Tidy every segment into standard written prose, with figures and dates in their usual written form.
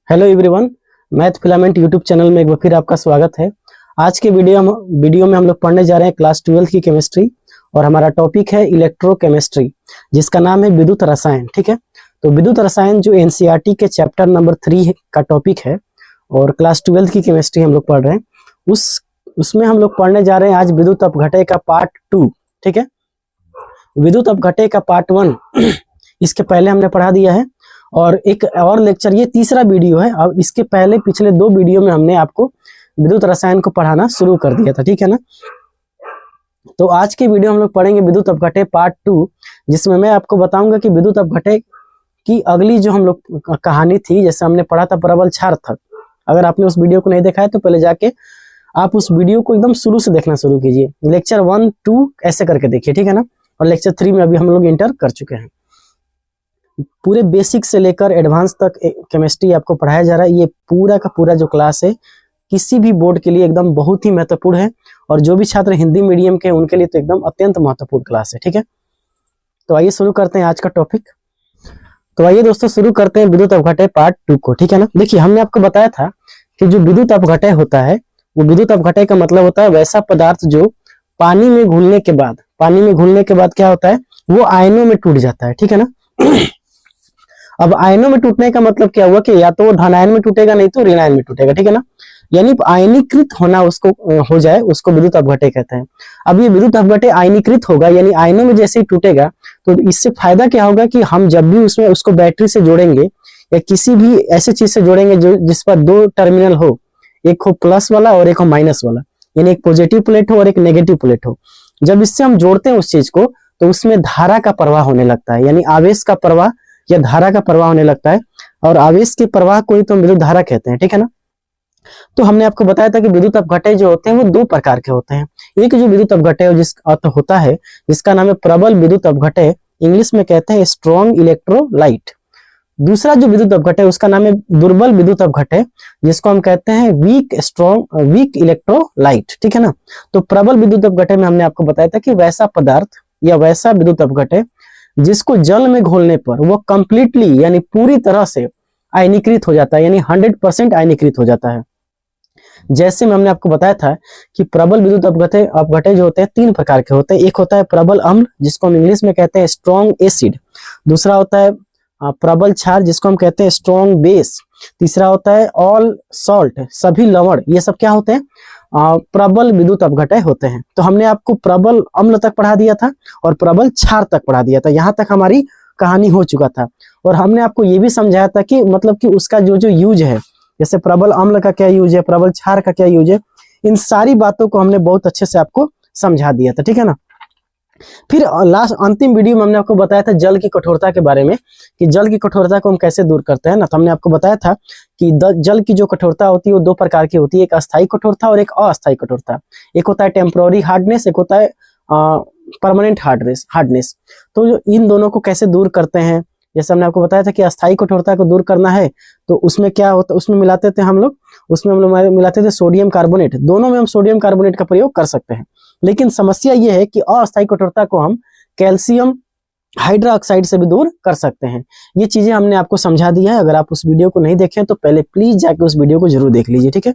Hello everyone, math filament YouTube channel में एक बार फिर आपका स्वागत है। आज के वीडियो में हम लोग पढ़ने जा रहे हैं क्लास 12 की केमिस्ट्री और हमारा टॉपिक है इलेक्ट्रोकेमिस्ट्री, जिसका नाम है विद्युत रसायन। ठीक है, तो विद्युत रसायन जो एनसीईआरटी के चैप्टर नंबर 3 का टॉपिक है और क्लास 12 की केमिस्ट्री हम लोग पढ़ रहे हैं। उसमें हम लोग पढ़ने जा रहे हैं आज विद्युत अपघटय का पार्ट 2। ठीक है, विद्युत अपघटय का पार्ट 1 इसके पहले हमने पढ़ा दिया है और एक और लेक्चर, ये तीसरा वीडियो है। अब इसके पहले पिछले 2 वीडियो में हमने आपको विद्युत रसायन को पढ़ाना शुरू कर दिया था। ठीक है ना, तो आज के वीडियो हम लोग पढ़ेंगे विद्युत अपघटय पार्ट 2, जिसमें मैं आपको बताऊंगा कि विद्युत अपघटय की अगली जो हम लोग कहानी थी, जैसे हमने पढ़ा था प्रबल क्षार तक। अगर आपने उस वीडियो को नहीं देखा है तो पहले जाके आप उस वीडियो को एकदम शुरू से देखना शुरू कीजिए। लेक्चर 1, 2 ऐसे करके देखिए। ठीक है ना, और लेक्चर 3 में अभी हम लोग इंटर कर चुके हैं। पूरे बेसिक से लेकर एडवांस तक केमिस्ट्री आपको पढ़ाया जा रहा है। ये पूरा का पूरा जो क्लास है किसी भी बोर्ड के लिए एकदम बहुत ही महत्वपूर्ण है, और जो भी छात्र हिंदी मीडियम के उनके लिए तो एकदम अत्यंत महत्वपूर्ण क्लास है। ठीक है, तो आइए शुरू करते हैं आज का टॉपिक। तो आइए दोस्तों शुरू करते हैं विद्युत अपघटय पार्ट 2 को। ठीक है ना, देखिए हमने आपको बताया था कि जो विद्युत अपघटय होता है, वो विद्युत अपघटय का मतलब होता है वैसा पदार्थ जो पानी में घुलने के बाद क्या होता है, वो आयनों में टूट जाता है। ठीक है ना, अब आयनों में टूटने का मतलब क्या हुआ कि या तो वो धनायन में टूटेगा, नहीं तो ऋणायन में टूटेगा। ठीक है ना, यानी आयनीकृत होना उसको हो जाए, उसको विद्युत अपघटय कहते हैं। अब ये विद्युत अपघटय आयनीकृत होगा, यानी आयनों में जैसे ही टूटेगा, तो इससे फायदा क्या होगा कि हम जब भी उसमें उसको बैटरी से जोड़ेंगे या किसी भी ऐसे चीज से जोड़ेंगे जो जिस पर 2 टर्मिनल हो, एक हो प्लस वाला और एक हो माइनस वाला, यानी एक पॉजिटिव प्लेट हो और एक नेगेटिव प्लेट हो। जब इससे हम जोड़ते हैं उस चीज को, तो उसमें धारा का प्रवाह होने लगता है, यानी आवेश का प्रवाह या धारा का प्रवाह होने लगता है, और आवेश के प्रवाह को ही तो विद्युत धारा कहते हैं। ठीक है ना, तो हमने आपको बताया था कि विद्युत अपघटय जो होते हैं वो 2 प्रकार के होते हैं। एक जो विद्युत अपघटय होता है जिसका नाम है प्रबल विद्युत अपघटय, इंग्लिश में कहते हैं स्ट्रॉन्ग इलेक्ट्रोलाइट। दूसरा जो विद्युत अपघटय उसका नाम है दुर्बल विद्युत अपघटय, जिसको हम कहते हैं वीक इलेक्ट्रोलाइट। ठीक है ना, तो प्रबल विद्युत अपघटय में हमने आपको बताया था कि वैसा पदार्थ या वैसा विद्युत अपघटय जिसको जल में घोलने पर वो कंप्लीटली यानी पूरी तरह से आयनीकृत हो जाता है, यानी 100% आयनीकृत हो जाता है। जैसे में हमने आपको बताया था कि प्रबल विद्युत अपघटय जो होते हैं 3 प्रकार के होते हैं। एक होता है प्रबल अम्ल, जिसको हम इंग्लिश में कहते हैं स्ट्रॉन्ग एसिड। दूसरा होता है प्रबल क्षार, जिसको हम कहते हैं स्ट्रॉन्ग बेस। तीसरा होता है ऑल सॉल्ट, सभी लवण। ये सब क्या होते हैं, प्रबल विद्युत अपघटय होते हैं। तो हमने आपको प्रबल अम्ल तक पढ़ा दिया था और प्रबल क्षार तक पढ़ा दिया था। यहाँ तक हमारी कहानी हो चुका था, और हमने आपको ये भी समझाया था कि मतलब कि उसका जो यूज है, जैसे प्रबल अम्ल का क्या यूज है, प्रबल क्षार का क्या यूज है, इन सारी बातों को हमने बहुत अच्छे से आपको समझा दिया था। ठीक है ना, फिर लास्ट अंतिम वीडियो में हमने आपको बताया था जल की कठोरता के बारे में, कि जल की कठोरता को हम कैसे दूर करते हैं ना। तो हमने आपको बताया था कि जल की जो कठोरता होती है वो 2 प्रकार की होती है, एक अस्थायी कठोरता और एक अस्थायी कठोरता। एक होता है टेम्पोररी हार्डनेस, एक होता है परमानेंट हार्डनेस। तो जो इन दोनों को कैसे दूर करते हैं, जैसे हमने आपको बताया था कि अस्थायी कठोरता को दूर करना है तो उसमें क्या होता है, उसमें मिलाते थे हम लोग मिलाते थे सोडियम कार्बोनेट। दोनों में हम सोडियम कार्बोनेट का प्रयोग कर सकते हैं, लेकिन समस्या ये है कि अस्थायी कठोरता को हम कैल्शियम हाइड्रोक्साइड से भी दूर कर सकते हैं। ये चीजें हमने आपको समझा दी है। अगर आप उस वीडियो को नहीं देखें तो पहले प्लीज जाके उस वीडियो को जरूर देख लीजिए। ठीक है,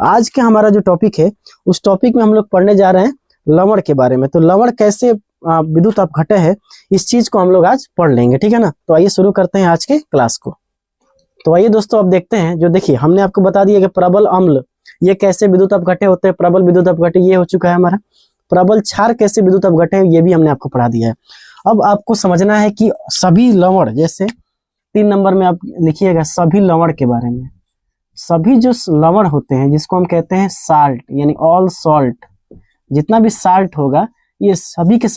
आज के हमारा जो टॉपिक है उस टॉपिक में हम लोग पढ़ने जा रहे हैं लवण के बारे में। तो लवण कैसे विद्युत अपघटय है, इस चीज को हम लोग आज पढ़ लेंगे। ठीक है ना, तो आइए शुरू करते हैं आज के क्लास को। तो आइए दोस्तों अब देखते हैं, जो देखिए हमने आपको बता दिया कि प्रबल अम्ल ये कैसे विद्युत अपघटय होते हैं, प्रबल विद्युत अपघटय ये हो चुका है हमारा। प्रबल क्षार कैसे विद्युत अपघटय है ये भी हमने आपको पढ़ा दिया है। अब आपको समझना है कि सभी लवण, जैसे 3 नंबर में आप लिखिएगा सभी लवण के बारे में। सभी जो लवण होते हैं जिसको हम कहते हैं साल्ट, यानी ऑल सॉल्ट, जितना भी साल्ट होगा ये सभी के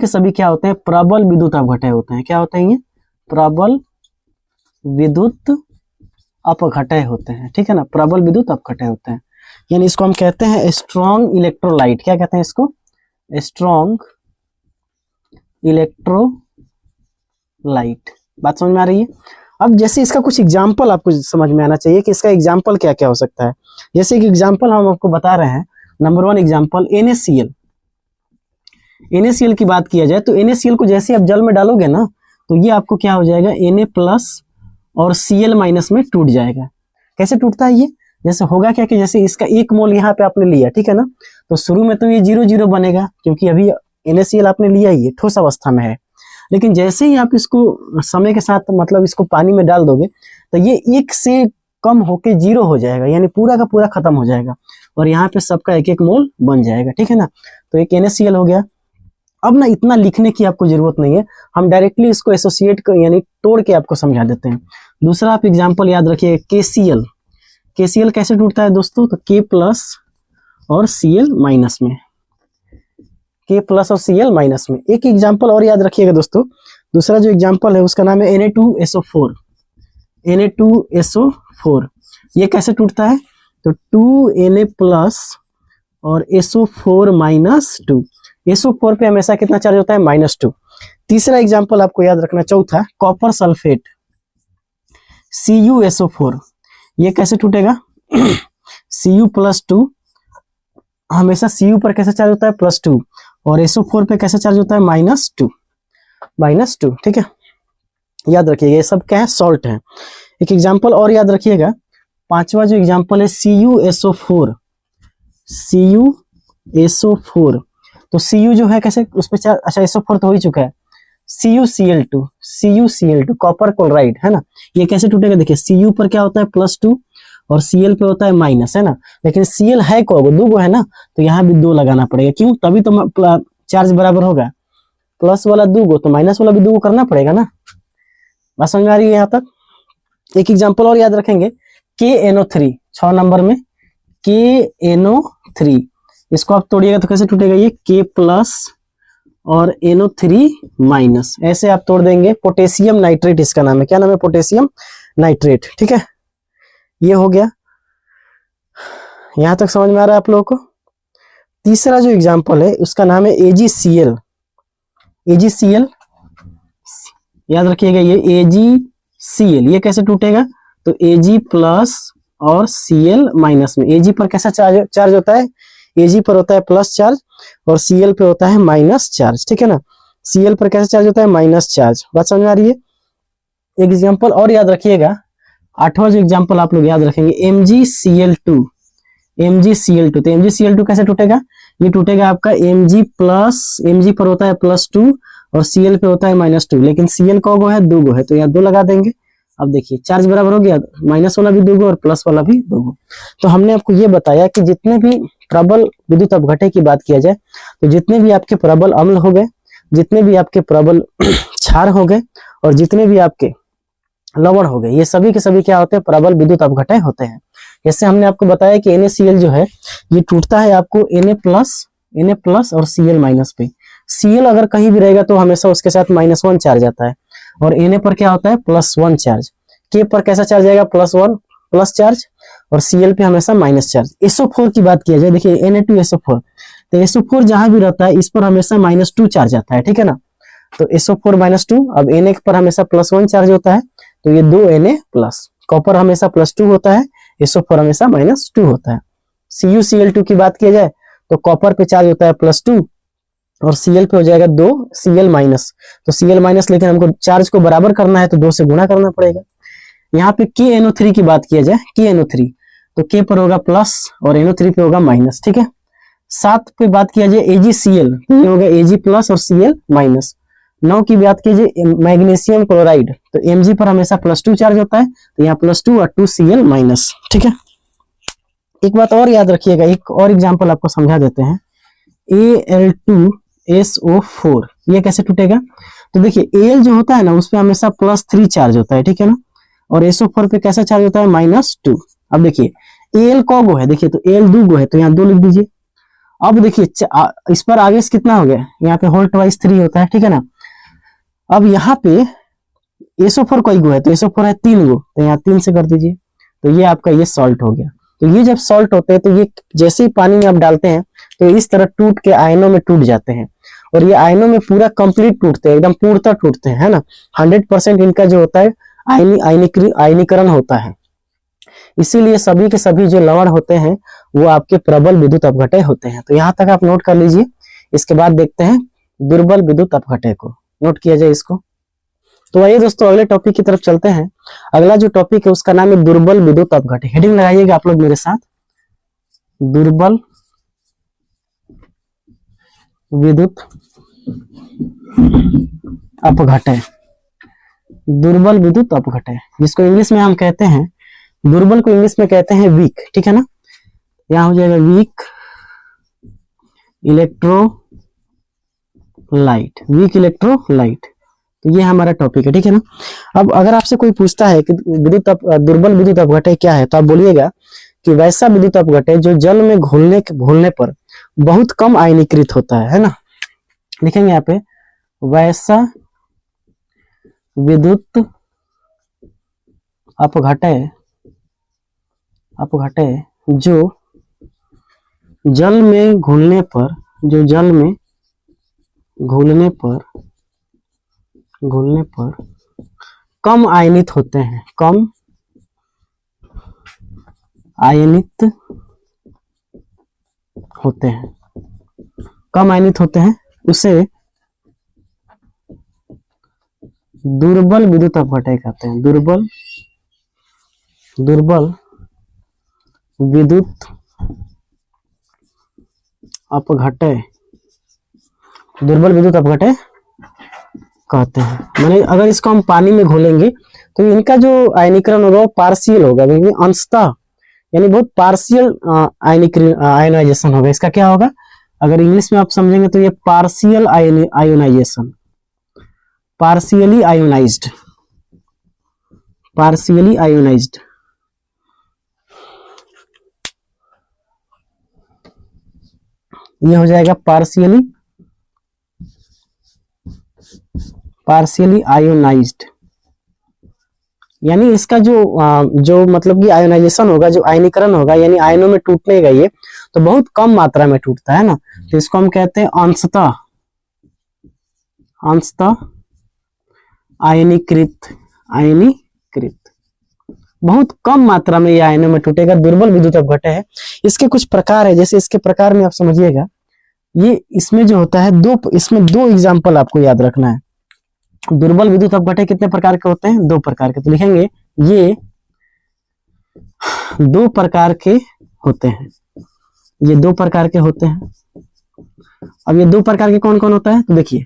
सभी क्या होते हैं, प्रबल विद्युत अपघटय होते हैं। क्या होते हैं ये, प्रबल विद्युत अपघटय होते हैं। ठीक है ना, प्रबल विद्युत अपघटय होते हैं, यानी इसको हम कहते हैं स्ट्रॉन्ग इलेक्ट्रोलाइट। क्या कहते हैं इसको, स्ट्रॉन्ग इलेक्ट्रोलाइट। बात समझ में आ रही है। अब जैसे इसका कुछ एग्जाम्पल आपको समझ में आना चाहिए कि इसका एग्जाम्पल क्या क्या हो सकता है। जैसे एक एग्जाम्पल हम आपको बता रहे हैं, नंबर 1 एग्जाम्पल NaCl की बात किया जाए तो NaCl को जैसे आप जल में डालोगे ना, तो ये आपको क्या हो जाएगा, Na+ और Cl माइनस में टूट जाएगा। कैसे टूटता है ये? जैसे होगा क्या कि जैसे इसका 1 मोल यहाँ पे आपने लिया, ठीक है ना, तो शुरू में तो ये 0 बनेगा क्योंकि अभी NaCl आपने लिया ही है, ठोस अवस्था में है। लेकिन जैसे ही आप इसको समय के साथ मतलब इसको पानी में डाल दोगे तो ये 1 से कम होके 0 हो जाएगा, यानी पूरा का पूरा खत्म हो जाएगा और यहाँ पे सबका 1-1 मोल बन जाएगा, ठीक है ना। तो एक NaCl हो गया। अब ना इतना लिखने की आपको जरूरत नहीं है, हम डायरेक्टली इसको एसोसिएट यानी तोड़ के आपको समझा देते हैं। दूसरा आप एग्जाम्पल याद रखिए, KCl। KCl कैसे टूटता है दोस्तों? तो K प्लस और Cl माइनस में, K प्लस और Cl माइनस में। एक एग्जाम्पल और याद रखिएगा दोस्तों, दूसरा जो एग्जाम्पल है उसका नाम है Na2SO4। Na2SO4 ये कैसे टूटता है? तो 2Na प्लस और SO4 माइनस 2। SO4 पे हमेशा कितना चार्ज होता है? -2। तीसरा एग्जाम्पल आपको याद रखना, चौथा, कॉपर सल्फेट CuSO4। ये कैसे टूटेगा? Cu प्लस 2, हमेशा Cu पर कैसे चार्ज होता है? +2, और SO4 पे कैसे चार्ज होता है? -2, ठीक है, याद रखिएगा। ये सब क्या है? सॉल्ट है। एक एग्जाम्पल और याद रखिएगा, पांचवा जो एग्जाम्पल है CuSO4। तो Cu जो है कैसे उस पर चार्ज, अच्छा SO4 तो हो ही चुका है, CuCl2 कॉपर क्लोराइड है ना, ये कैसे टूटेगा? देखिए Cu पर क्या होता है? +2 और Cl पे होता है माइनस, है ना, लेकिन Cl है को 2 है ना, तो यहाँ भी 2 लगाना पड़ेगा। क्यों? तभी तो चार्ज बराबर होगा, प्लस वाला 2 तो माइनस वाला भी 2 करना पड़ेगा ना। बात समझ आ रही है यहाँ तक? एक एग्जाम्पल और याद रखेंगे, KNO3, 6 नंबर में KNO3, इसको आप तोड़िएगा तो कैसे टूटेगा? ये K प्लस और NO3 माइनस, ऐसे आप तोड़ देंगे। पोटेशियम नाइट्रेट इसका नाम है, क्या नाम है? पोटेशियम नाइट्रेट, ठीक है, ये हो गया। यहां तक समझ में आ रहा है आप लोगों को? तीसरा जो एग्जाम्पल है उसका नाम है AgCl। याद रखिएगा, ये AgCl ये कैसे टूटेगा? तो Ag प्लस और Cl माइनस में। Ag पर कैसा चार्ज होता है? Ag पर होता है प्लस चार्ज और Cl पे होता है माइनस चार्ज, ठीक है ना। Cl पर कैसे चार्ज होता है? Minus charge. बात समझ में आ रही है? एक एग्जाम्पल और याद रखिएगा, 8वां जो एग्जाम्पल आप लोग याद रखेंगे, MgCl2। तो MgCl2 कैसे टूटेगा? ये टूटेगा आपका Mg पर होता है +2 और Cl पे होता है -2, लेकिन Cl को है 2 है, तो यहाँ 2 लगा देंगे। अब देखिए चार्ज बराबर हो गया, माइनस वाला भी 2 और प्लस वाला भी 2। तो हमने आपको ये बताया कि जितने भी प्रबल विद्युत अपघट्य की बात किया जाए तो जितने भी आपके प्रबल अम्ल हो गए, जितने भी आपके प्रबल क्षार हो गए और जितने भी आपके लवण हो गए, ये सभी के सभी क्या होते हैं? प्रबल विद्युत अपघट्य होते हैं। जैसे हमने आपको बताया कि NaCl जो है ये टूटता है आपको Na प्लस और Cl माइनस पे। Cl अगर कहीं भी रहेगा तो हमेशा उसके साथ -1 चार्ज आता है और Na पर क्या होता है? +1 चार्ज। K पर कैसा चार्ज आएगा? +1 प्लस चार्ज और Cl पे हमेशा माइनस चार्ज। SO4 की बात किया जाए, देखिए Na2SO4, तो SO4 जहां भी रहता है इस पर हमेशा -2 चार्ज आता है, ठीक है ना। तो SO4 -2, अब Na पर हमेशा +1 चार्ज होता है, तो ये 2Na प्लस। कॉपर हमेशा +2 होता है, SO4 हमेशा -2 होता है। CuCl2 की बात किया जाए तो कॉपर पे चार्ज होता है +2 और Cl पे हो जाएगा 2 Cl माइनस। तो Cl माइनस, लेकिन हमको चार्ज को बराबर करना है तो 2 से गुणा करना पड़ेगा। यहाँ पे KNO3 की बात किया जाए, KNO3 तो K पर होगा प्लस और NO3 पे होगा माइनस, ठीक है। 7 पे बात किया जाए AgCl, तो ये होगा Ag प्लस और Cl माइनस। 9 की बात कीजिए मैग्नीशियम क्लोराइड, तो Mg पर हमेशा +2 चार्ज होता है, तो यहाँ +2 और 2 Cl माइनस, ठीक है। एक बात और याद रखिएगा, एक और एग्जांपल आपको समझा देते हैं, Al2SO4 ये कैसे टूटेगा? तो देखिए Al जो होता है ना उस पे हमेशा +3 चार्ज होता है, ठीक है ना, और SO4 पे कैसा चार्ज होता है? -2। अब देखिए Al कौगो है? देखिए तो Al 2 है, तो यहाँ 2 लिख दीजिए। अब देखिए इस पर आवेश कितना हो गया? यहाँ पे होल ट्वाइस 3 होता है, ठीक है ना। अब यहाँ पे SO4 कई गो है? तो SO4 है 3 गो, तो यहाँ 3 से कर दीजिए, तो ये आपका ये सॉल्ट हो गया। तो ये जब सॉल्ट होते हैं तो ये जैसे ही पानी में आप डालते हैं तो इस तरह टूट के आयनों में टूट जाते हैं और ये आयनों में पूरा कंप्लीट टूटते हैं, एकदम पूर्णतः टूटते हैं, है ना। 100% इनका जो होता है आयनीकरण होता है। इसीलिए सभी के सभी जो लवण होते हैं वो आपके प्रबल विद्युत अपघट्य होते हैं। तो यहाँ तक आप नोट कर लीजिए। इसके बाद देखते हैं दुर्बल विद्युत अपघट्य को। नोट किया जाए इसको। तो आइए दोस्तों अगले टॉपिक की तरफ चलते हैं। अगला जो टॉपिक है उसका नाम है दुर्बल विद्युत अपघटन। हेडिंग लगाइएगा आप लोग मेरे साथ, दुर्बल विद्युत अपघटन। दुर्बल विद्युत अपघटन जिसको इंग्लिश में हम कहते हैं, दुर्बल को इंग्लिश में कहते हैं वीक, ठीक है ना। यहां हो जाएगा वीक इलेक्ट्रोलाइट, वीक इलेक्ट्रोलाइट। तो ये हमारा टॉपिक है, ठीक है ना। अब अगर आपसे कोई पूछता है कि दुर्बल विद्युत अपघटन क्या है, तो आप बोलिएगा कि वैसा विद्युत अपघटन जो जल में घुलने पर बहुत कम आयनीकृत होता है ना। लिखेंगे यहाँ पे, वैसा विद्युत अपघटन जो जल में घुलने पर कम आयनित होते हैं, कम आयनित होते हैं, उसे दुर्बल विद्युत अपघटन कहते हैं। दुर्बल विद्युत अपघटन कहते हैं। माने अगर इसको हम पानी में घोलेंगे तो इनका जो आयनीकरण होगा वो पार्शियल होगा, अंशतः, यानी बहुत पार्शियल आयोनाइजेशन होगा। इसका क्या होगा, अगर इंग्लिश में आप समझेंगे तो ये पार्शियल आयोनाइजेशन, पार्शियली आयोनाइज्ड। ये हो जाएगा पार्शियली आयोनाइज्ड, यानी इसका जो मतलब कि आयोनाइजेशन होगा, जो आयनीकरण होगा, यानी आयनों में टूटने का ये तो बहुत कम मात्रा में टूटता है ना। तो इसको हम कहते हैं अंशतः आयनीकृत, बहुत कम मात्रा में ये आयनों में टूटेगा, दुर्बल विद्युत अपघटन है। इसके कुछ प्रकार है, जैसे इसके प्रकार में आप समझिएगा, ये इसमें जो होता है इसमें दो एग्जाम्पल आपको याद रखना है। दुर्बल विद्युत अपघटन कितने प्रकार के होते हैं, 2 प्रकार के। तो लिखेंगे ये 2 प्रकार के होते हैं, ये 2 प्रकार के होते हैं। अब ये 2 प्रकार के कौन कौन होता है, तो देखिए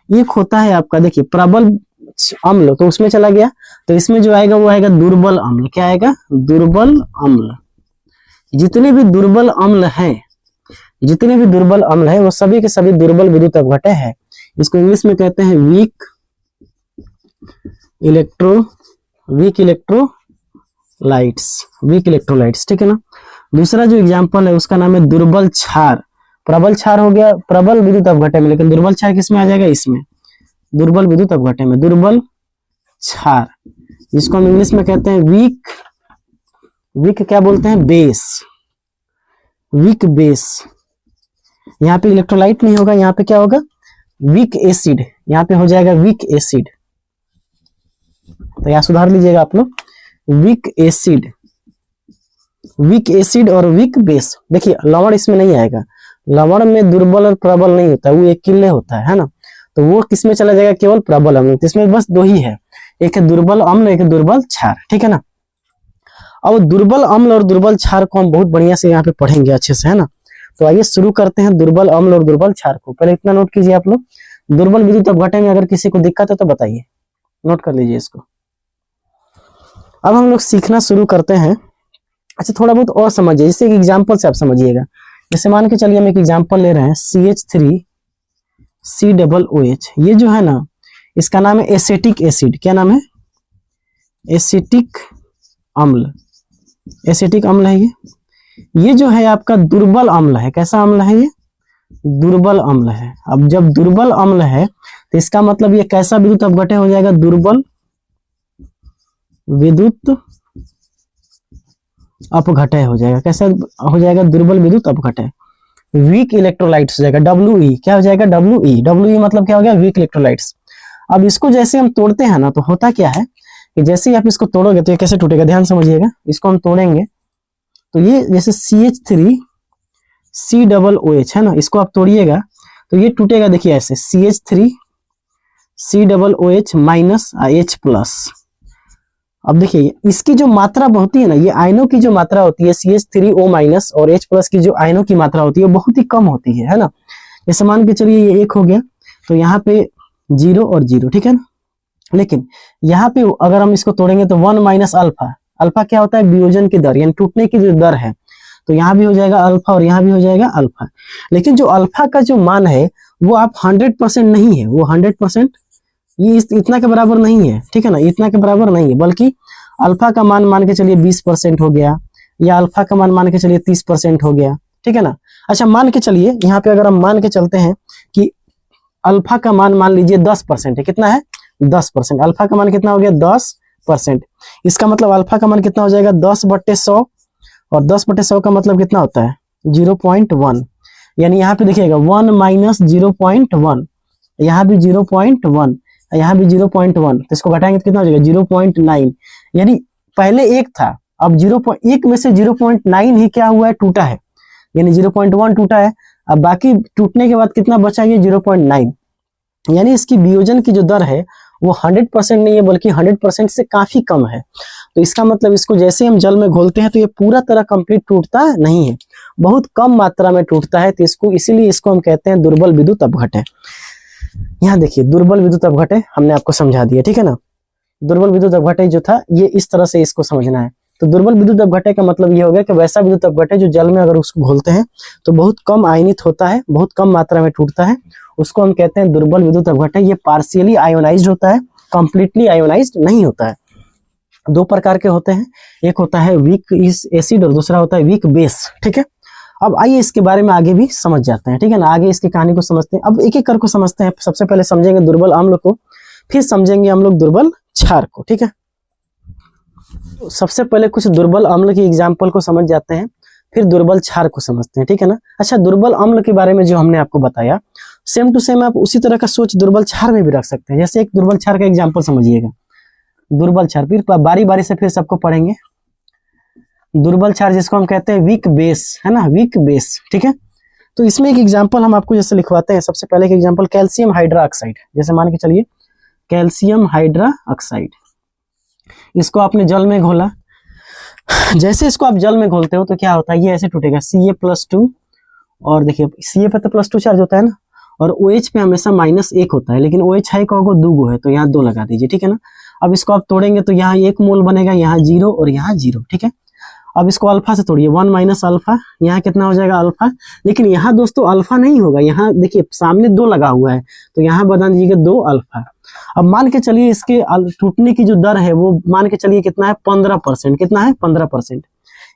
एक होता है आपका, देखिए प्रबल अम्ल, तो उसमें चला गया, तो इसमें जो आएगा वो आएगा दुर्बल अम्ल। क्या आएगा, दुर्बल अम्ल। जितने भी दुर्बल अम्ल है वो सभी के सभी दुर्बल विद्युत अपघटन है। इसको इंग्लिश में कहते हैं वीक इलेक्ट्रोलाइट्स, ठीक है ना। दूसरा जो एग्जांपल है उसका नाम है दुर्बल क्षार। प्रबल क्षार हो गया प्रबल विद्युत अपघटन में, लेकिन दुर्बल क्षार किसमें आ जाएगा, इसमें दुर्बल विद्युत अपघटन में दुर्बल क्षार, जिसको हम इंग्लिश में कहते हैं वीक क्या बोलते हैं, वीक बेस। यहाँ पे इलेक्ट्रोलाइट नहीं होगा, यहाँ पे क्या होगा, वीक एसिड, यहाँ पे हो जाएगा वीक एसिड। तो यहाँ सुधार लीजिएगा आप लोग, वीक एसिड और वीक बेस। देखिए लवण इसमें नहीं आएगा, लवण में दुर्बल और प्रबल नहीं होता, वो एक किले होता है ना। तो वो किसमें चला जाएगा, केवल प्रबल अम्ल। तो इसमें बस 2 ही है, एक है दुर्बल अम्ल, एक है दुर्बल क्षार, ठीक है ना। अब दुर्बल अम्ल और दुर्बल क्षार को हम बहुत बढ़िया से यहाँ पे पढ़ेंगे अच्छे से, है ना। तो आइए शुरू करते हैं दुर्बल अम्ल और दुर्बल क्षार को। पहले इतना नोट कीजिए आप लोग, दुर्बल विद्युत अपघटन में अगर किसी को दिक्कत है तो बताइए, नोट कर लीजिए इसको। अब हम लोग सीखना शुरू करते हैं। अच्छा थोड़ा बहुत और समझिए, जैसे एक एग्जाम्पल से आप समझिएगा। जैसे मान के चलिए हम एक एग्जाम्पल ले रहे हैं, CH3COOH। ये जो है ना, इसका नाम है एसिटिक एसिड। क्या नाम है, एसिटिक अम्ल है ये जो है आपका दुर्बल अम्ल है। कैसा अम्ल है, ये दुर्बल अम्ल है। अब जब दुर्बल अम्ल है तो इसका मतलब ये कैसा विद्युत अपघटन हो जाएगा, दुर्बल विद्युत अपघटन हो जाएगा। कैसा हो जाएगा, दुर्बल विद्युत अपघटन। वीक इलेक्ट्रोलाइट्स हो जाएगा, WE। क्या हो जाएगा, WE मतलब क्या हो गया, वीक इलेक्ट्रोलाइट्स। अब इसको जैसे हम तोड़ते हैं ना, तो होता क्या है कि जैसे ही आप इसको तोड़ोगे तो ये कैसे टूटेगा, ध्यान समझिएगा। इसको हम तोड़ेंगे तो ये जैसे CH3COOH है ना, इसको आप तोड़िएगा तो ये टूटेगा। देखिए ऐसे CH3 COOH minus H plus. अब देखिए इसकी जो मात्रा होती है ना, ये आयनों की जो मात्रा होती है CH3O माइनस और H प्लस की जो आयनों की मात्रा होती है वो बहुत ही कम होती है ना। जैसे मान के चलिए ये 1 हो गया तो यहाँ पे 0 और 0, ठीक है ना। लेकिन यहाँ पे अगर हम इसको तोड़ेंगे तो 1 माइनस अल्फा, अल्फा क्या होता है, वियोजन की दर यानी टूटने की जो दर है, तो यहाँ भी हो जाएगा अल्फा और यहाँ भी हो जाएगा अल्फा। लेकिन जो अल्फा का जो मान है वो आप 100% नहीं है, वो 100% ये इतना के बराबर नहीं है, ठीक है ना, इतना के बराबर नहीं है, बल्कि अल्फा का मान के चलिए 20% हो गया, या अल्फा का मान के चलिए 30% हो गया, ठीक है ना। अच्छा मान के चलिए यहाँ पे अगर हम मान के चलते हैं कि अल्फा का मान लीजिए 10% है, कितना है 10%, अल्फा का मान कितना हो गया 10%। इसका मतलब अल्फा का मान कितना हो जाएगा 10/100, और 10/100 का मतलब कितना होता है 0.1, यानी यहाँ पे देखिएगा 1 माइनस 0.1, यहाँ भी 0.1, यहाँ भी 0.1, तो इसको घटाएंगे तो कितना हो जाएगा 0.9, यानी पहले 1 था, अब 0.1 में से 0.9 ही क्या हुआ है, टूटा है, यानी 0.1 टूटा है, अब बाकी टूटने के बाद कितना बचा, ये 0.9, यानी इसकी वियोजन की जो दर है वो 100% नहीं है, बल्कि 100% से काफी कम है। तो इसका मतलब इसको जैसे हम जल में घोलते हैं तो ये पूरा तरह कंप्लीट टूटता नहीं है, बहुत कम मात्रा में टूटता है, तो इसको इसीलिए इसको हम कहते हैं दुर्बल विद्युत अपघटय। यहाँ देखिए दुर्बल विद्युत अपघटय हमने आपको समझा दिया, ठीक है ना। दुर्बल विद्युत अपघटय जो था ये इस तरह से इसको समझना है। तो दुर्बल विद्युत अपघटय का मतलब ये हो गया कि वैसा विद्युत अपघटय जो जल में अगर उसको घोलते हैं तो बहुत कम आयनित होता है, बहुत कम मात्रा में टूटता है, उसको हम कहते हैं दुर्बल विद्युत अपघटय। ये पार्शियली आयोनाइज्ड होता है, कंप्लीटली आयोनाइज्ड नहीं होता है। 2 प्रकार के होते हैं, एक होता है वीक एसिड और दूसरा होता है वीक बेस, ठीक है। अब आइए इसके बारे में आगे भी समझ जाते हैं, ठीक है ना, आगे इसकी कहानी को समझते हैं। अब एक एक करके समझते हैं। सबसे पहले समझेंगे दुर्बल अम्ल को, फिर समझेंगे हम लोग दुर्बल क्षार को, ठीक है। तो सबसे पहले कुछ दुर्बल अम्ल की एग्जाम्पल को समझ जाते हैं, फिर दुर्बल क्षार को समझते हैं, ठीक है ना। अच्छा, दुर्बल अम्ल के बारे में जो हमने आपको बताया सेम टू सेम आप उसी तरह का सोच दुर्बल क्षार में भी रख सकते हैं। जैसे एक दुर्बल क्षार का एग्जाम्पल समझिएगा, दुर्बल क्षार, फिर बारी बारी से फिर सबको पढ़ेंगे। दुर्बल क्षार जिसको हम कहते हैं वीक बेस, है ना, वीक बेस, ठीक है। तो इसमें एक एग्जाम्पल हम आपको जैसे लिखवाते हैं। सबसे पहले एक एग्जाम्पल कैल्शियम हाइड्रा ऑक्साइड, जैसे मान के चलिए कैल्शियम हाइड्रा ऑक्साइड, इसको आपने जल में घोला। जैसे इसको आप जल में घोलते हो तो क्या होता है, ये ऐसे टूटेगा Ca+2, और देखिए Ca पे तो +2 चार्ज होता है ना, और OH पे हमेशा -1 होता है, लेकिन OH है कहोगे 2 है, तो यहाँ 2 लगा दीजिए, ठीक है ना। अब इसको आप तोड़ेंगे तो यहाँ 1 मोल बनेगा, यहाँ 0 और यहाँ 0, ठीक है। अब इसको अल्फा से तोड़िए, 1 माइनस अल्फा, यहाँ कितना हो जाएगा अल्फा, लेकिन यहाँ दोस्तों अल्फा नहीं होगा, यहाँ देखिए सामने 2 लगा हुआ है, तो यहाँ बता दीजिएगा 2 अल्फा। अब मान के चलिए इसके टूटने की जो दर है वो मान के चलिए कितना है 15%, कितना है 15%।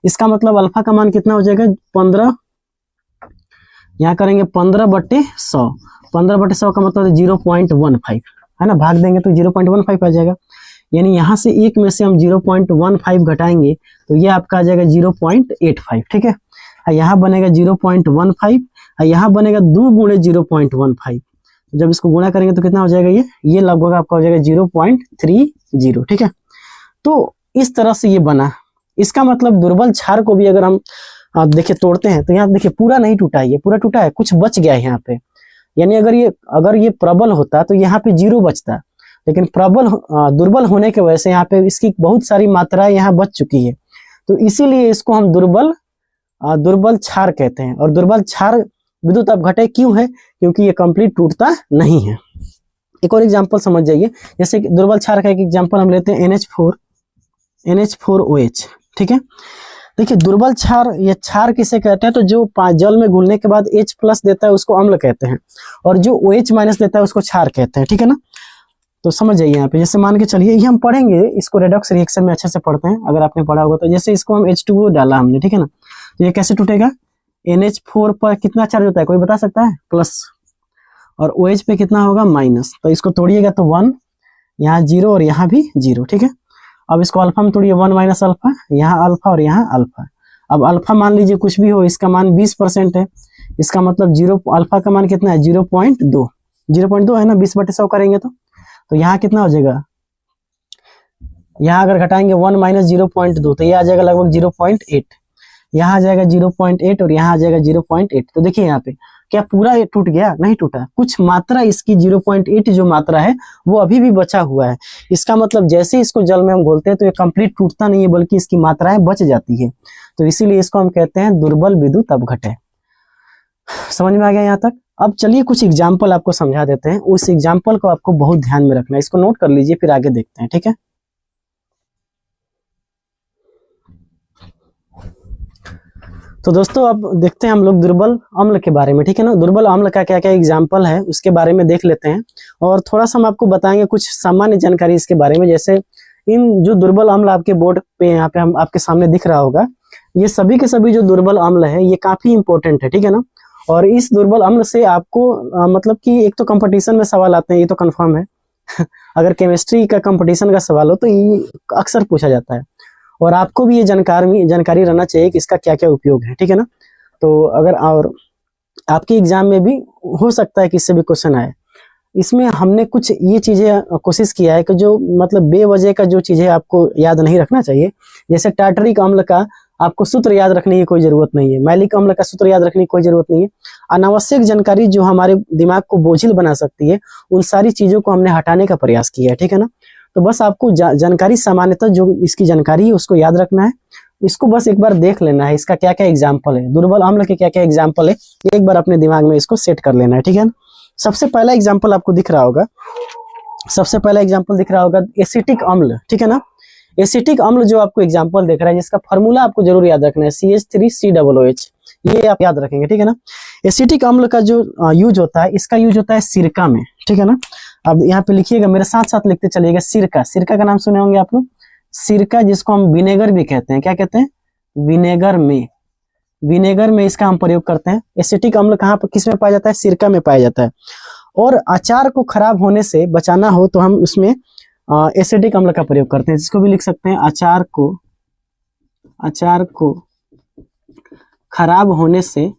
इसका मतलब अल्फा का मान कितना हो जाएगा 15, यहाँ करेंगे 15/100, 15/100 का मतलब 0.15, है ना, भाग देंगे तो 0.15 आ जाएगा, यानी यहाँ से 1 में से हम 0.15 घटाएंगे तो ये आपका आ जाएगा 0.85, ठीक है। यहाँ बनेगा 0.15, यहाँ बनेगा 2 गुणे 0.15, जब इसको गुणा करेंगे तो कितना हो जाएगा, ये लगभग आपका हो जाएगा 0.30, ठीक है। तो इस तरह से ये बना। इसका मतलब दुर्बल क्षार को भी अगर हम देखिए तोड़ते हैं तो यहाँ देखिए पूरा नहीं टूटा है, ये पूरा टूटा है, कुछ बच गया है यहाँ पे, यानी अगर ये प्रबल होता तो यहाँ पे 0 बचता, लेकिन दुर्बल होने की वजह से यहाँ पे इसकी बहुत सारी मात्राएं यहाँ बच चुकी है, तो इसीलिए इसको हम दुर्बल क्षार कहते हैं। और दुर्बल क्षार विद्युत अपघटय क्यों है, क्योंकि ये कंप्लीट टूटता नहीं है। एक और एग्जांपल समझ जाइए, जैसे दुर्बल क्षार का एक एग्जांपल हम लेते हैं NH4OH, ठीक है। देखिए दुर्बल क्षार, ये क्षार किसे कहते हैं, तो जो जल में घुलने के बाद H+ देता है उसको अम्ल कहते हैं, और जो OH- देता है उसको क्षार कहते हैं, ठीक है ना। तो समझ जाइए यहाँ पे, जैसे मान के चलिए ये हम पढ़ेंगे इसको रेडॉक्स रिएक्शन में अच्छे से पढ़ते हैं, अगर आपने पढ़ा होगा तो। जैसे इसको हम H2O डाला हमने, ठीक है ना, तो ये कैसे टूटेगा, NH4 पर कितना चार्ज होता है, कोई बता सकता है, प्लस, और OH पे कितना होगा माइनस, तो इसको तोड़िएगा तो 1, यहाँ 0 और यहाँ भी 0, ठीक है। अब इसको अल्फा में तोड़िए, 1 माइनस अल्फा, यहाँ अल्फा और यहाँ अल्फा। अब अल्फा मान लीजिए कुछ भी हो, इसका मान 20% है, इसका मतलब 0, अल्फा का मान कितना है 0.2 है ना, 20/100 करेंगे तो यहाँ कितना हो जाएगा, यहाँ अगर घटाएंगे 1 माइनस 0.2 तो ये आ जाएगा लगभग 0.8, यहाँ आ जाएगा 0.8 और यहाँ आ जाएगा 0.8। तो देखिए यहाँ पे क्या पूरा ये टूट गया? नहीं टूटा, कुछ मात्रा इसकी 0.8 जो मात्रा है वो अभी भी बचा हुआ है। इसका मतलब जैसे इसको जल में हम घोलते हैं तो ये कंप्लीट टूटता नहीं है, बल्कि इसकी मात्राएं बच जाती है। तो इसीलिए इसको हम कहते हैं दुर्बल विद्युत अपघटय। समझ में आ गया यहाँ तक? अब चलिए कुछ एग्जाम्पल आपको समझा देते हैं। उस एग्जाम्पल को आपको बहुत ध्यान में रखना है, इसको नोट कर लीजिए, फिर आगे देखते हैं, ठीक है। तो दोस्तों अब देखते हैं हम लोग दुर्बल अम्ल के बारे में, ठीक है ना। दुर्बल अम्ल का क्या क्या एग्जाम्पल है उसके बारे में देख लेते हैं, और थोड़ा सा हम आपको बताएंगे कुछ सामान्य जानकारी इसके बारे में। जैसे इन जो दुर्बल अम्ल आपके बोर्ड पे यहाँ पे हम आपके सामने दिख रहा होगा, ये सभी के सभी जो दुर्बल अम्ल है ये काफी इंपॉर्टेंट है, ठीक है ना। और इस दुर्बल अम्ल से आपको मतलब कि एक तो कंपटीशन में सवाल आते हैं, ये तो कंफर्म है अगर केमिस्ट्री का कंपटीशन का सवाल हो तो ये अक्सर पूछा जाता है, और आपको भी ये जानकारी रहना चाहिए कि इसका क्या क्या उपयोग है, ठीक है ना। तो अगर और आपके एग्जाम में भी हो सकता है कि इससे भी क्वेश्चन आए। इसमें हमने कुछ ये चीजें कोशिश किया है कि जो मतलब बेवजह का जो चीजें आपको याद नहीं रखना चाहिए, जैसे टार्टरिक अम्ल का आपको सूत्र याद रखने की कोई जरूरत नहीं है, मैलिक अम्ल का सूत्र याद रखने की कोई जरूरत नहीं है। अनावश्यक जानकारी जो हमारे दिमाग को बोझिल बना सकती है, उन सारी चीजों को हमने हटाने का प्रयास किया है, ठीक है ना। तो बस आपको जानकारी सामान्यतः जो इसकी जानकारी है उसको याद रखना है, इसको बस एक बार देख लेना है, इसका क्या क्या एग्जाम्पल है, दुर्बल अम्ल के क्या क्या एग्जाम्पल है, एक बार अपने दिमाग में इसको सेट कर लेना है, ठीक है ना। सबसे पहला एग्जाम्पल आपको दिख रहा होगा, सबसे पहला एग्जाम्पल दिख रहा होगा एसिटिक अम्ल, ठीक है ना। एसिटिक अम्ल जो आपको एग्जाम्पल देख रहा है, जिसका फॉर्मूला आपको जरूर याद रखना है, CH3COOH, ये आप याद रखेंगे, ठीक है ना। एसिटिक अम्ल का जो यूज होता है, इसका यूज होता है सिरका में, ठीक है ना। अब यहाँ पे लिखिएगा, मेरे साथ साथ लिखते चलिएगा, सिरका। सिरका का नाम सुने होंगे आप लोग, सिरका जिसको हम विनेगर भी कहते हैं, क्या कहते हैं? विनेगर में, विनेगर में इसका हम प्रयोग करते हैं। एसिटिक अम्ल कहाँ पर किस में पाया जाता है? सिरका में पाया जाता है। और अचार को खराब होने से बचाना हो तो हम उसमें एसिटिक अम्ल का प्रयोग करते हैं, जिसको भी लिख सकते हैं अचार को खराब होने से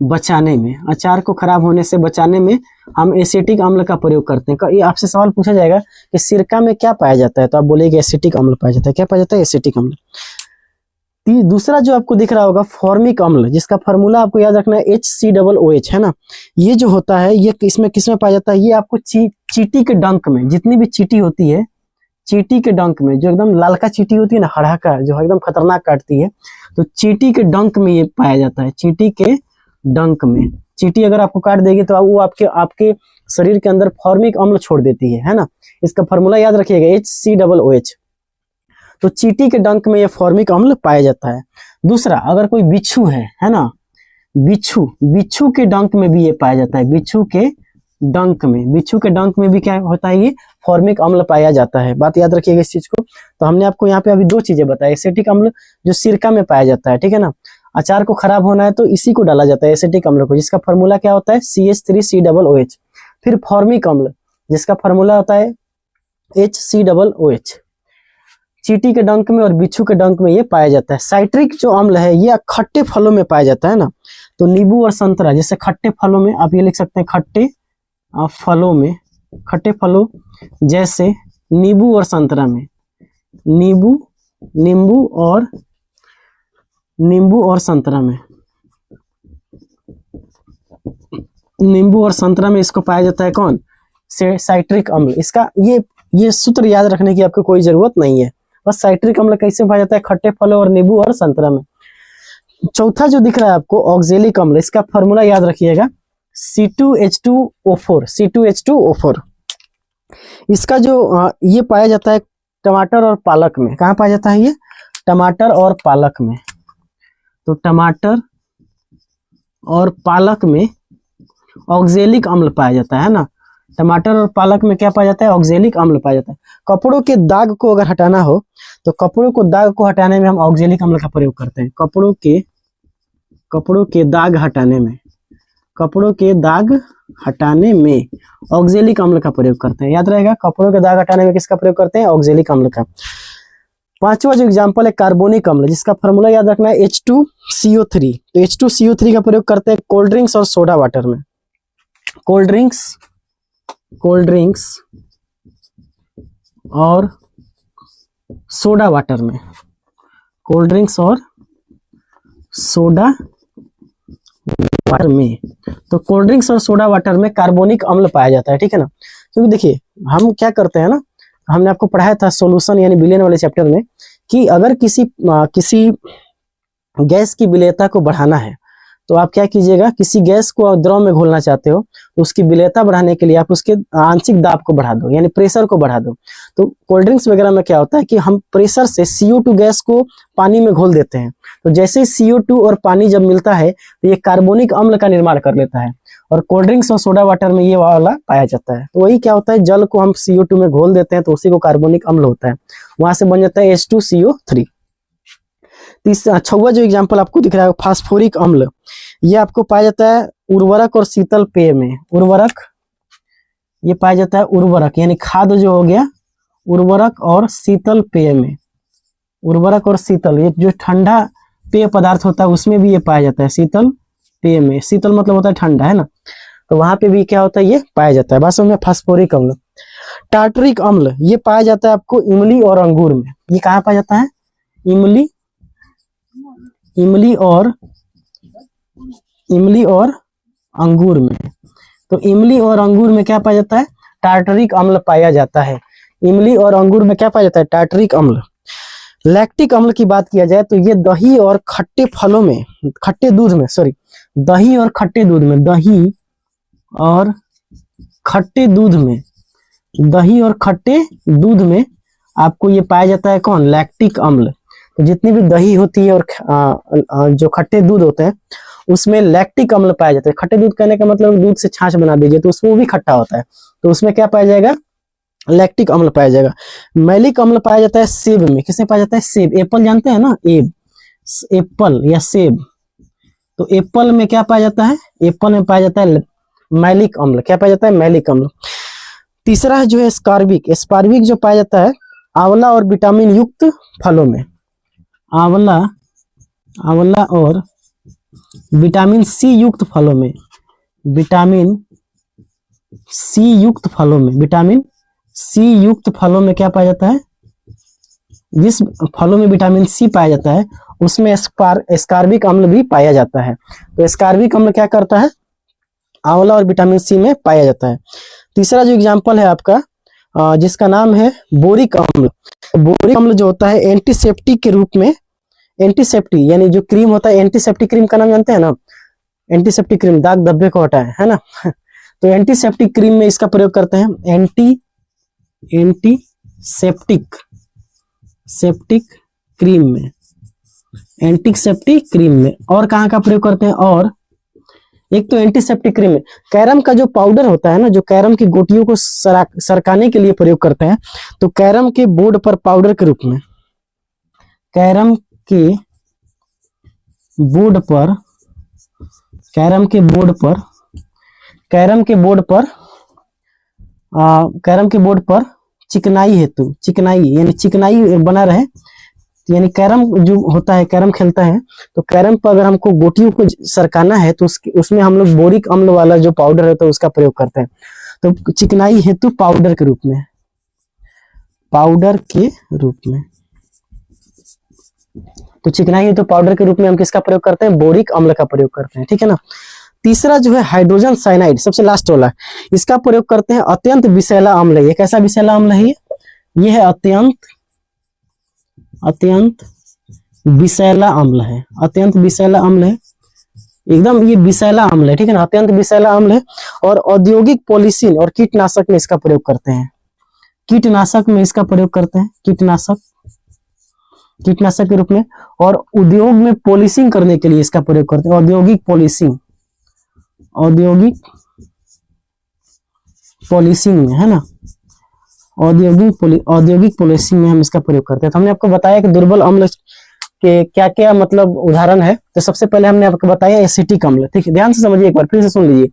बचाने में, अचार को खराब होने से बचाने में हम एसिटिक अम्ल का प्रयोग करते हैं। ये आपसे सवाल पूछा जाएगा कि सिरका में क्या पाया जाता है, तो आप बोलेंगे एसिटिक अम्ल पाया जाता है। क्या पाया जाता है? एसिटिक अम्ल। दूसरा जो आपको दिख रहा होगा फॉर्मिक अम्ल, जिसका फॉर्मूला आपको याद रखना है HCOOH, है ना। ये जो होता है ये इसमें किसमें पाया जाता है? ये आपको चींटी के डंक में, जितनी भी चींटी होती है, चींटी के डंक में, जो एकदम लालका चींटी होती है ना, हड़ाका, जो एकदम खतरनाक काटती है, तो चींटी के डंक में ये पाया जाता है। चींटी के डंक में, चींटी अगर आपको काट देगी तो वो आपके शरीर के अंदर फॉर्मिक अम्ल छोड़ देती है ना। इसका फॉर्मूला याद रखिएगा, HCOOH। तो चींटी के डंक में ये फॉर्मिक अम्ल पाया जाता है। दूसरा, अगर कोई बिच्छू है ना, बिच्छू के डंक में भी ये पाया जाता है। बिच्छू के डंक में भी क्या होता है? ये फॉर्मिक अम्ल पाया जाता है। बात याद रखिएगा इस चीज को। तो हमने आपको यहाँ पे अभी दो चीजें बताई, एसिटिक अम्ल जो सिरका में पाया जाता है, ठीक है ना। अचार को खराब होना है तो इसी को डाला जाता है, एसिटिक अम्ल को, जिसका फॉर्मूला क्या होता है? CH3COOH। फिर फॉर्मिक अम्ल, जिसका फॉर्मूला होता है HCOOH। चींटी के डंक में और बिच्छू के डंक में ये पाया जाता है। साइट्रिक जो अम्ल है ये खट्टे फलों में पाया जाता है ना, तो नींबू और संतरा, जैसे खट्टे फलों में आप ये लिख सकते हैं, खट्टे फलों जैसे नींबू और संतरा में, नींबू और संतरा में इसको पाया जाता है कौन? साइट्रिक अम्ल। इसका ये सूत्र याद रखने की आपको कोई जरूरत नहीं है, बस साइट्रिक अम्ल कैसे पाया जाता है? खट्टे फलों और नींबू और संतरा में। चौथा जो दिख रहा है आपको ऑक्जेलिक अम्ल, इसका फॉर्मूला याद रखिएगा, C2H2O4। इसका जो ये पाया जाता है टमाटर और पालक में। कहाँ पाया जाता है ये? टमाटर और पालक में। तो टमाटर और पालक में ऑक्जेलिक अम्ल पाया जाता है ना। टमाटर और पालक में क्या पाया जाता है? ऑक्जेलिक अम्ल पाया जाता है। कपड़ों के दाग को अगर हटाना हो तो कपड़ों को दाग को हटाने में हम ऑक्जेलिक अम्ल का प्रयोग करते हैं। कपड़ों के दाग हटाने में ऑक्जेलिक अम्ल का प्रयोग करते हैं। याद रहेगा, कपड़ों के दाग हटाने में किसका प्रयोग करते हैं? ऑक्जेलिक अम्ल का। पांचवा जो एग्जाम्पल है कार्बोनिक अम्ल, जिसका फॉर्मूला याद रखना है H2CO3। तो H2CO3 का प्रयोग करते हैं कोल्ड ड्रिंक्स और सोडा वाटर में। कोल्ड ड्रिंक्स और सोडा वाटर में, कोल्ड ड्रिंक्स और सोडा वाटर में, तो कोल्ड ड्रिंक्स और सोडा वाटर में कार्बोनिक अम्ल पाया जाता है, ठीक है ना। क्योंकि देखिए हम क्या करते हैं ना, हमने आपको पढ़ाया था सॉल्यूशन यानी विलयन वाले चैप्टर में कि अगर किसी गैस की विलेयता को बढ़ाना है तो आप क्या कीजिएगा, किसी गैस को द्रव में घोलना चाहते हो तो उसकी विलेयता बढ़ाने के लिए आप उसके आंशिक दाब को बढ़ा दो, यानी प्रेशर को बढ़ा दो। तो कोल्ड ड्रिंक्स वगैरह में क्या होता है कि हम प्रेशर से CO2 गैस को पानी में घोल देते हैं, तो जैसे ही CO2 और पानी जब मिलता है तो ये कार्बोनिक अम्ल का निर्माण कर लेता है, और कोल्ड ड्रिंक्स और सोडा वाटर में ये वाला पाया जाता है। तो वही क्या होता है, जल को हम CO2 में घोल देते हैं तो उसी को कार्बोनिक अम्ल होता है, वहां से बन जाता है H2CO3। छठवां जो एग्जाम्पल आपको दिख रहा है फास्फोरिक अम्ल, ये आपको पाया जाता है उर्वरक और शीतल पेय में। उर्वरक, ये पाया जाता है उर्वरक यानी खाद जो हो गया, उर्वरक और शीतल पेय में। उर्वरक और शीतल, ये जो ठंडा पेय पदार्थ होता है उसमें भी ये पाया जाता है, शीतल पेय में। शीतल मतलब होता है ठंडा, है ना, तो वहां पे भी क्या होता है, ये पाया जाता है। बात समझ में। फास्फोरिक अम्ल, टार्टरिक अम्ल, ये पाया जाता है आपको इमली और अंगूर में। ये कहाँ पाया जाता है, इमली और अंगूर में। तो इमली और अंगूर में क्या पाया जाता है, टार्टरिक अम्ल पाया जाता है। इमली और अंगूर में क्या पाया जाता है, टार्टरिक अम्ल। लैक्टिक अम्ल की बात किया जाए तो ये दही और खट्टे फलों में, खट्टे दूध में, सॉरी, दही और खट्टे दूध में, दही और खट्टे दूध में, दही और खट्टे दूध में आपको ये पाया जाता है कौन, लैक्टिक अम्ल। तो जितनी भी दही होती है और जो खट्टे दूध होते हैं उसमें लैक्टिक अम्ल पाया जाता है। खट्टे दूध कहने का मतलब दूध से छाछ बना दीजिए तो उसमें वो भी खट्टा होता है, तो उसमें क्या पाया जाएगा, लैक्टिक अम्ल पाया जाएगा। मैलिक अम्ल पाया जाता है सेब में। किसमें पाया जाता है, सेब। एप्पल जानते हैं ना, एप्पल या सेब, तो एप्पल में क्या पाया जाता है, एप्पल में पाया जाता है मैलिक अम्ल। क्या पाया जाता है, मैलिक अम्ल। तीसरा है जो है स्कार्बिक। स्कार्बिक जो पाया जाता है आंवला और विटामिन युक्त फलों में। आंवला और विटामिन C युक्त फलों में, विटामिन C युक्त फलों में, विटामिन C युक्त फलों में क्या पाया जाता है, जिस फलों में विटामिन C पाया जाता है उसमें स्कार्बिक अम्ल भी पाया जाता है। तो स्कार्बिक अम्ल क्या करता है, आंवला और विटामिन C में पाया जाता है। तीसरा जो एग्जाम्पल है आपका जिसका नाम है बोरिक अम्ल। बोरिक अम्ल जो होता है एंटीसेप्टिक के रूप में, एंटीसेप्टिक यानी जो क्रीम होता है, एंटीसेप्टिक क्रीम का नाम जानते हैं ना, एंटीसेप्टिक क्रीम दाग धब्बे को हटाए, है ना। तो एंटीसेप्टिक क्रीम में इसका प्रयोग करते हैं, एंटीसेप्टिक क्रीम में, एंटीसेप्टिक क्रीम में। और कहाँ का प्रयोग करते हैं, और एक तो एंटीसेप्टिक क्रीम में कैरम का जो पाउडर होता है ना, जो कैरम की गोटियों को सरकाने के लिए प्रयोग करते हैं, तो कैरम के बोर्ड पर पाउडर के रूप में, कैरम के बोर्ड पर चिकनाई हेतु, चिकनाई यानी चिकनाई बना रहे, यानी कैरम जो होता है, कैरम खेलता है तो कैरम पर अगर हमको गोटियों को सरकाना है तो उसमें हम लोग बोरिक अम्ल वाला जो पाउडर है तो उसका प्रयोग करते हैं। तो चिकनाई हेतु पाउडर के रूप में, तो चिकनाई हेतु पाउडर के रूप में हम किसका प्रयोग करते हैं, बोरिक अम्ल का प्रयोग करते हैं, ठीक है ना। तीसरा जो है हाइड्रोजन साइनाइड, सबसे लास्ट वाला, इसका प्रयोग करते हैं अत्यंत विषैला अम्ल। ये कैसा विषैला अम्ल है, ये है अत्यंत विषैला अम्ल है, अत्यंत विषैला अम्ल है, एकदम ये विषैला अम्ल है, ठीक है ना, अत्यंत विषैला अम्ल है। और औद्योगिक पॉलीसीन और कीटनाशक में इसका प्रयोग करते हैं, कीटनाशक में इसका प्रयोग करते हैं, कीटनाशक के रूप में। और उद्योग में पॉलिशिंग करने के लिए इसका प्रयोग करते हैं, औद्योगिक पॉलिशिंग में, है ना, औद्योगिक पॉलिशिंग में हम इसका प्रयोग करते हैं। तो हमने आपको बताया कि दुर्बल अम्ल के क्या क्या मतलब उदाहरण है। तो सबसे पहले हमने आपको बताया एसिटिक अम्ल, ठीक है, ध्यान से समझिए, एक बार फिर से सुन लीजिए।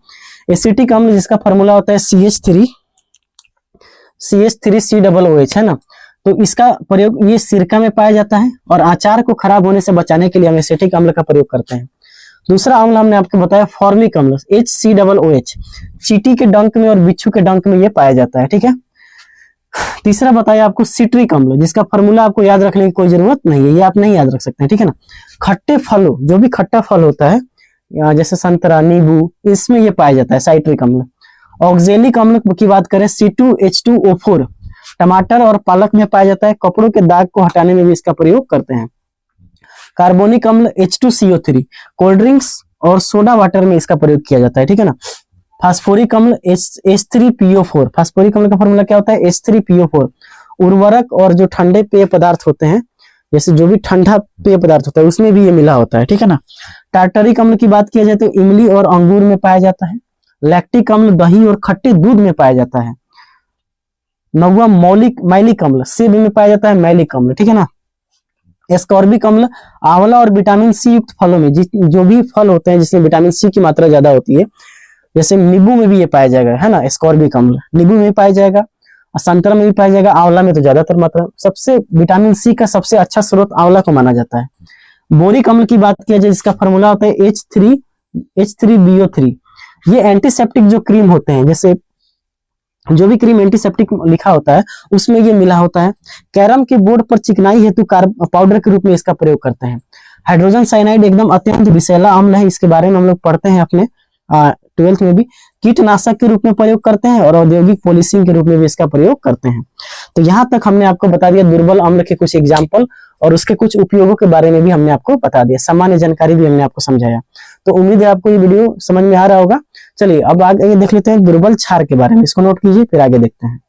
एसिटिक अम्ल जिसका फॉर्मूला होता है CH3COOH, है ना। तो इसका प्रयोग ये सिरका में पाया जाता है और अचार को खराब होने से बचाने के लिए हम एसिटिक अम्ल का प्रयोग करते हैं। दूसरा अम्ल हमने आपको बताया फॉर्मिक अम्ल, HCOOH, चींटी के डंक में और बिच्छू के डंक में ये पाया जाता है, ठीक है। तीसरा बताया आपको सिट्रिक अम्ल, जिसका फॉर्मूला आपको याद रखने की कोई जरूरत नहीं है, ये आप नहीं याद रख सकते हैं, ठीक है ना। खट्टे फलों, जो भी खट्टा फल होता है जैसे संतरा, नींबू, इसमें ये पाया जाता है साइट्रिक अम्ल। ऑक्जेलिक अम्ल की बात करें C2H2O4 टमाटर और पालक में पाया जाता है। कपड़ों के दाग को हटाने में भी इसका प्रयोग करते हैं। कार्बोनिक अम्ल H2CO3 कोल्ड ड्रिंक्स और सोडा वाटर में इसका प्रयोग किया जाता है, ठीक है ना। फास्फोरिक अम्ल H3PO4, फास्फोरिक अम्ल का फॉर्मूला क्या होता है, H3PO4 उर्वरक और जो ठंडे पेय पदार्थ होते हैं, जैसे जो भी ठंडा पेय पदार्थ होता है उसमें भी ये मिला होता है, ठीक है ना। टार्टरिक अम्ल की बात किया जाए तो इमली और अंगूर में पाया जाता है। लैक्टिक अम्ल दही और खट्टे दूध में पाया जाता है। नौवा मैलिक अम्ल सेब में पाया जाता है, मैलिक अम्ल, ठीक है ना। एस्कॉर्बिक अम्ल आंवला और विटामिन सी युक्त फलों में, जो भी फल होते हैं जिसमें विटामिन सी की मात्रा ज्यादा होती है, जैसे नींबू में भी ये पाया जाएगा, है ना। एस्कॉर्बिक अम्ल नींबू में पाया जाएगा, संतरा में भी पाया जाएगा, आंवला में तो ज्यादातर मात्रा। सबसे विटामिन सी का सबसे अच्छा स्रोत आंवला को माना जाता है। बोरिक अम्ल की बात किया जाए, जिसका फॉर्मूला होता है H3BO3। ये एंटीसेप्टिक जो क्रीम होते हैं, जैसे जो भी क्रीम एंटीसेप्टिक लिखा होता है उसमें ये मिला होता है। कैरम के बोर्ड पर चिकनाई हेतु पाउडर के रूप में इसका प्रयोग करते हैं। हाइड्रोजन साइनाइड एकदम अत्यंत विषैला अम्ल है, इसके बारे में हम लोग पढ़ते हैं अपने 12th में भी। कीटनाशक के रूप में प्रयोग करते हैं और औद्योगिक पॉलिशिंग के रूप में भी इसका प्रयोग करते हैं। तो यहाँ तक हमने आपको बता दिया दुर्बल अम्ल के कुछ एग्जाम्पल और उसके कुछ उपयोगों के बारे में भी हमने आपको बता दिया, सामान्य जानकारी भी हमने आपको समझाया। तो उम्मीद है आपको ये वीडियो समझ में आ रहा होगा। चलिए अब आगे देख लेते हैं दुर्बल क्षार के बारे में, इसको नोट कीजिए फिर आगे देखते हैं।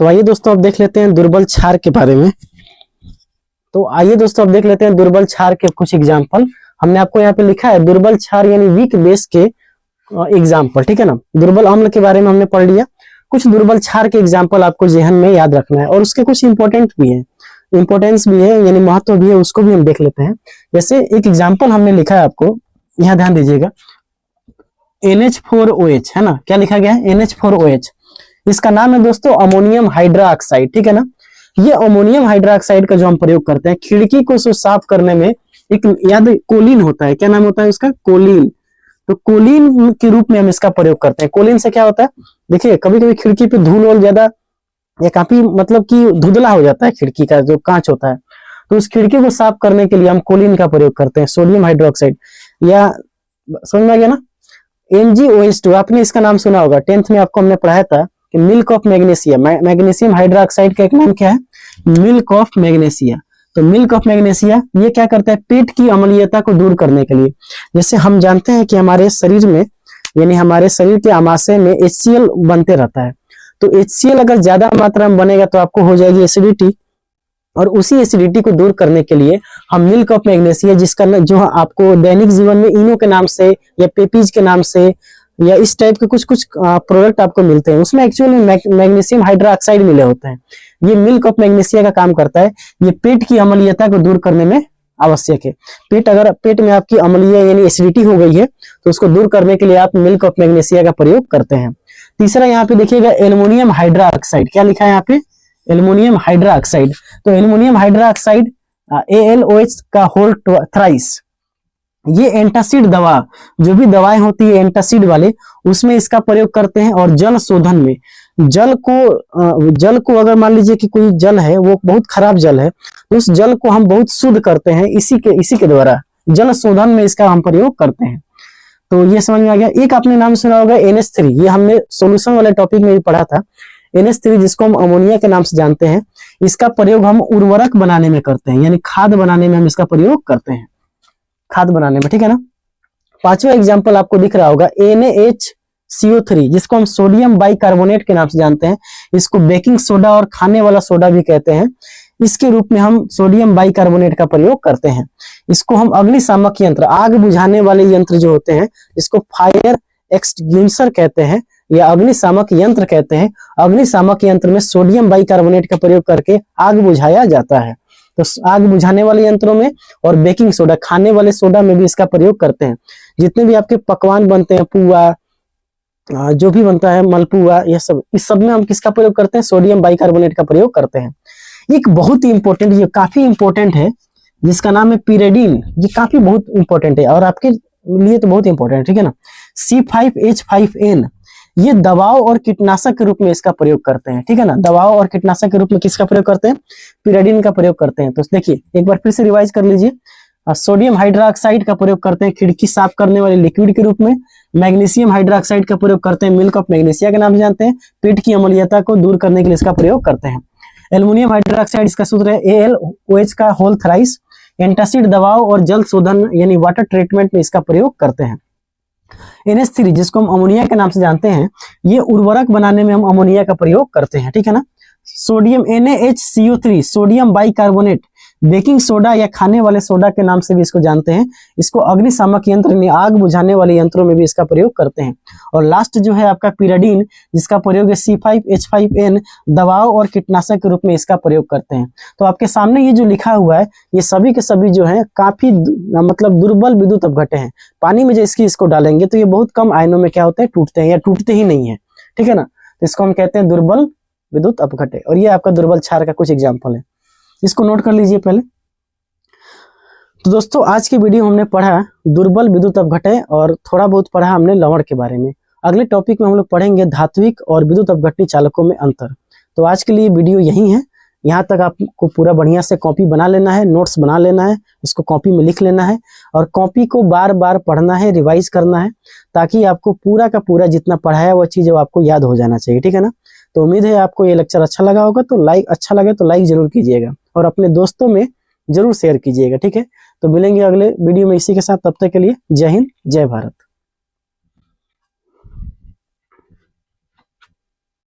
तो आइए दोस्तों अब देख लेते हैं दुर्बल क्षार के बारे में। तो आइए दोस्तों अब देख लेते हैं दुर्बल क्षार के कुछ एग्जाम्पल। हमने आपको यहाँ पे लिखा है दुर्बल क्षार यानी वीक बेस के एग्जाम्पल, ठीक है ना। दुर्बल अम्ल के बारे में हमने पढ़ लिया, कुछ दुर्बल क्षार के एग्जाम्पल आपको जेहन में याद रखना है और उसके कुछ इंपॉर्टेंट भी है, इंपॉर्टेंस भी है, यानी महत्व भी है, उसको भी हम देख लेते हैं। जैसे एक एग्जाम्पल हमने लिखा है आपको, यहाँ ध्यान दीजिएगा, NH4OH, है ना। क्या लिखा गया है, NH4OH। इसका नाम है दोस्तों अमोनियम हाइड्रोक्साइड, ठीक है ना। ये अमोनियम हाइड्रोक्साइड का जो हम प्रयोग करते हैं खिड़की को साफ करने में, एक याद कोलिन होता है, क्या नाम होता है उसका, कोलिन। तो कोलिन के रूप में हम इसका प्रयोग करते हैं। कोलिन से क्या होता है, देखिए कभी कभी खिड़की पे धूल और ज्यादा या काफी मतलब कि धुंधला हो जाता है खिड़की का जो कांच होता है, तो उस खिड़की को साफ करने के लिए हम कोलिन का प्रयोग करते हैं, सोडियम हाइड्रोक्साइड। या समझ में आ गया ना। MgOH2 आपने इसका नाम सुना होगा, 10th में आपको हमने पढ़ाया था कि milk of magnesia, magnesium hydroxide का एक नाम क्या है, मिल्क ऑफ मैग्नीशिया। तो मिल्क ऑफ मैग्नीशिया ये क्या करता है, पेट की अम्लीयता को दूर करने के लिए। जैसे हम जानते हैं कि हमारे शरीर में, यानी हमारे शरीर के आमाशय में HCl बनते रहता है। तो HCl अगर ज्यादा मात्रा में बनेगा तो आपको हो जाएगी एसिडिटी, और उसी एसिडिटी को दूर करने के लिए हम मिल्क ऑफ मैग्नीशिया, जिसका जो आपको दैनिक जीवन में इनो के नाम से या पेपीज के नाम से या इस टाइप के कुछ कुछ प्रोडक्ट आपको मिलते हैं, उसमें एक्चुअली मैग्नीशियम हाइड्रोक्साइड मिले होते हैं। ये मिल्क ऑफ मैग्नीशिया का काम करता है, ये पेट की अम्लीयता को दूर करने में आवश्यक है। पेट में आपकी अम्लीय यानी एसिडिटी हो गई है तो उसको दूर करने के लिए आप मिल्क ऑफ मैग्नीशिया का प्रयोग करते हैं। तीसरा यहाँ पे देखिएगा एल्युमिनियम हाइड्रोक्साइड, क्या लिखा है यहाँ पे, एल्युमिनियम हाइड्रोक्साइड। तो एल्युमिनियम हाइड्रोक्साइड AlOH का होल थ्राइस, ये एंटासिड दवा, जो भी दवाएं होती है एंटासिड वाले, उसमें इसका प्रयोग करते हैं। और जल शोधन में, जल को अगर मान लीजिए कि कोई जल है वो बहुत खराब जल है, तो उस जल को हम बहुत शुद्ध करते हैं इसी के द्वारा, जल शोधन में इसका हम प्रयोग करते हैं। तो ये समझ में आ गया। एक आपने नाम सुना होगा NH3, ये हमने सोल्यूशन वाले टॉपिक में भी पढ़ा था। NH3 जिसको हम अमोनिया के नाम से जानते हैं, इसका प्रयोग हम उर्वरक बनाने में करते हैं, यानी खाद बनाने में हम इसका प्रयोग करते हैं, खाद बनाने में, ठीक है ना। पांचवा एग्जांपल आपको दिख रहा होगा NaHCO3, जिसको हम सोडियम बाइकार्बोनेट के नाम से जानते हैं। इसको बेकिंग सोडा और खाने वाला सोडा भी कहते हैं। इसके रूप में हम सोडियम बाइकार्बोनेट का प्रयोग करते हैं। इसको हम अग्निशामक यंत्र, आग बुझाने वाले यंत्र जो होते हैं, इसको फायर एक्सटिंग्विशर कहते हैं या अग्निशामक यंत्र कहते हैं। अग्निशामक यंत्र में सोडियम बाइकार्बोनेट का प्रयोग करके आग बुझाया जाता है। तो आग बुझाने वाले यंत्रों में और बेकिंग सोडा, खाने वाले सोडा में भी इसका प्रयोग करते हैं। जितने भी आपके पकवान बनते हैं, पुआ जो भी बनता है, मलपुआ, यह सब, इस सब में हम किसका प्रयोग करते हैं, सोडियम बाइकार्बोनेट का प्रयोग करते हैं। एक बहुत ही इंपॉर्टेंट, ये काफी इंपॉर्टेंट है, जिसका नाम है पिरिडीन। ये काफी बहुत इंपॉर्टेंट है और आपके लिए तो बहुत इंपॉर्टेंट है, ठीक है ना। C5H5N, ये दवाओं और कीटनाशक के रूप में इसका प्रयोग करते हैं, ठीक है ना। दवाओं और कीटनाशक के रूप में किसका प्रयोग करते हैं? पिराडिन का प्रयोग करते हैं। तो देखिए एक बार फिर से रिवाइज कर लीजिए। सोडियम हाइड्रोक्साइड का प्रयोग करते हैं खिड़की साफ करने वाले लिक्विड के रूप में। मैग्नीशियम हाइड्रोक्साइड का प्रयोग करते हैं मिल्क ऑफ मैग्नीशिया के नाम से जानते हैं, पेट की अम्लीयता को दूर करने के लिए इसका प्रयोग करते हैं। एल्युमिनियम हाइड्रोक्साइड, इसका सूत्र है AlOH का होल थ्राइस। एंटासिड दवाओं और जल शोधन यानी वाटर ट्रीटमेंट में इसका प्रयोग करते हैं। NH3 जिसको हम अमोनिया के नाम से जानते हैं, ये उर्वरक बनाने में हम अमोनिया का प्रयोग करते हैं, ठीक है ना। Sodium NaHCO3 sodium bicarbonate, baking soda या खाने वाले सोडा के नाम से भी इसको जानते हैं। इसको अग्निशामक यंत्र यानी आग बुझाने वाले यंत्रों में भी इसका प्रयोग करते हैं। और लास्ट जो है आपका पिराडीन, जिसका प्रयोग है C5H5N दवाओं और कीटनाशक के रूप में इसका प्रयोग करते हैं। तो आपके सामने ये जो लिखा हुआ है, ये सभी के सभी जो है काफी मतलब दुर्बल विद्युत अपघटे हैं। पानी में जो इसको डालेंगे तो ये बहुत कम आयनों में क्या होते हैं, टूटते हैं या टूटते ही नहीं है, ठीक है ना। तो इसको हम कहते हैं दुर्बल विद्युत अपघटे। और ये आपका दुर्बल क्षार का कुछ एग्जाम्पल है, इसको नोट कर लीजिए पहले। तो दोस्तों आज की वीडियो हमने पढ़ा दुर्बल विद्युत अपघटे और थोड़ा बहुत पढ़ा हमने लवण के बारे में। अगले टॉपिक में हम लोग पढ़ेंगे धात्विक और विद्युत अपघटनी चालकों में अंतर। तो आज के लिए वीडियो यही है। यहाँ तक आपको पूरा बढ़िया से कॉपी बना लेना है, नोट्स बना लेना है, इसको कॉपी में लिख लेना है और कॉपी को बार बार पढ़ना है, रिवाइज करना है, ताकि आपको पूरा का पूरा जितना पढ़ाया वो चीज़ आपको याद हो जाना चाहिए, ठीक है ना। तो उम्मीद है आपको ये लेक्चर अच्छा लगा होगा। तो अच्छा लगे तो लाइक जरूर कीजिएगा और अपने दोस्तों में जरूर शेयर कीजिएगा, ठीक है। तो मिलेंगे अगले वीडियो में इसी के साथ, तब तक के लिए जय हिंद जय भारत।